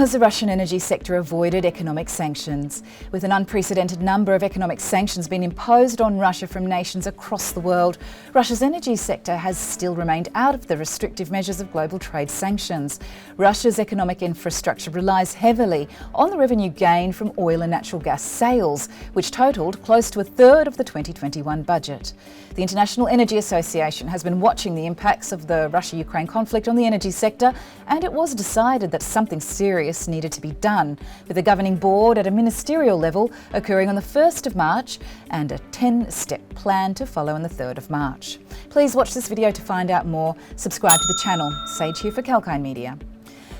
Has the Russian energy sector avoided economic sanctions? With an unprecedented number of economic sanctions being imposed on Russia from nations across the world, Russia's energy sector has still remained out of the restrictive measures of global trade sanctions. Russia's economic infrastructure relies heavily on the revenue gained from oil and natural gas sales, which totalled close to a third of the 2021 budget. The International Energy Association has been watching the impacts of the Russia-Ukraine conflict on the energy sector, and it was decided that something serious needed to be done, with a governing board at a ministerial level occurring on the 1st of March and a 10-step plan to follow on the 3rd of March. Please watch this video to find out more. Subscribe to the channel. Sage here for Kalkinemedia.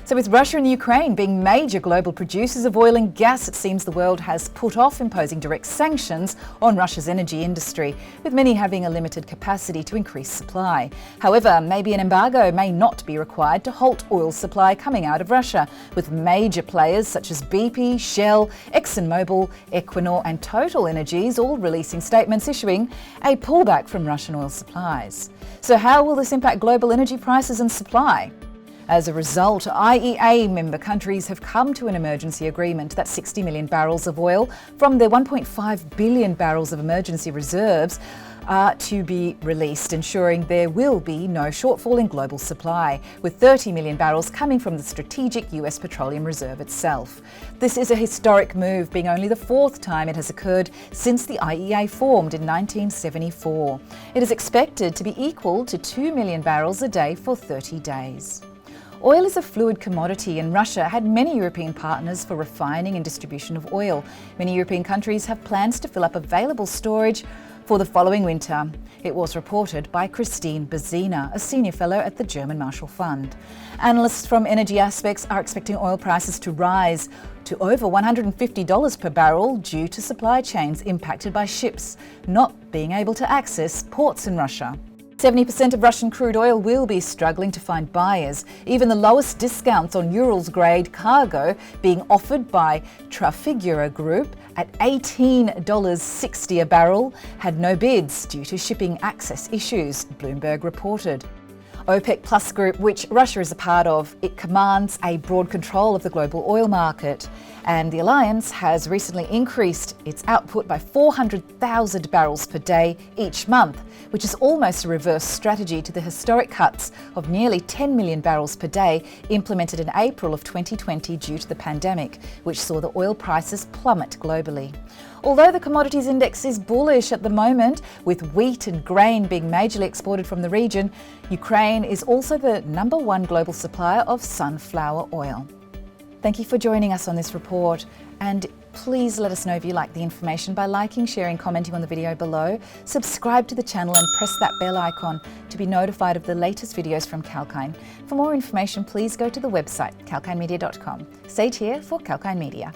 So with Russia and Ukraine being major global producers of oil and gas, it seems the world has put off imposing direct sanctions on Russia's energy industry, with many having a limited capacity to increase supply. However, maybe an embargo may not be required to halt oil supply coming out of Russia, with major players such as BP, Shell, ExxonMobil, Equinor and Total Energies all releasing statements issuing a pullback from Russian oil supplies. So how will this impact global energy prices and supply? As a result, IEA member countries have come to an emergency agreement that 60 million barrels of oil from their 1.5 billion barrels of emergency reserves are to be released, ensuring there will be no shortfall in global supply, with 30 million barrels coming from the strategic US Petroleum Reserve itself. This is a historic move, being only the fourth time it has occurred since the IEA formed in 1974. It is expected to be equal to 2 million barrels a day for 30 days. Oil is a fluid commodity, and Russia had many European partners for refining and distribution of oil. Many European countries have plans to fill up available storage for the following winter. It was reported by Christine Bezina, a senior fellow at the German Marshall Fund. Analysts from Energy Aspects are expecting oil prices to rise to over $150 per barrel due to supply chains impacted by ships not being able to access ports in Russia. 70% of Russian crude oil will be struggling to find buyers. Even the lowest discounts on Urals-grade cargo being offered by Trafigura Group at $18.60 a barrel had no bids due to shipping access issues, Bloomberg reported. OPEC Plus Group, which Russia is a part of, it commands a broad control of the global oil market, and the alliance has recently increased its output by 400,000 barrels per day each month, which is almost a reverse strategy to the historic cuts of nearly 10 million barrels per day implemented in April of 2020 due to the pandemic, which saw the oil prices plummet globally. Although the commodities index is bullish at the moment, with wheat and grain being majorly exported from the region, Ukraine is also the #1 global supplier of sunflower oil. Thank you for joining us on this report, and please let us know if you like the information by liking, sharing, commenting on the video below. Subscribe to the channel and press that bell icon to be notified of the latest videos from Kalkine. For more information, please go to the website kalkinemedia.com. Stay here for Kalkinemedia.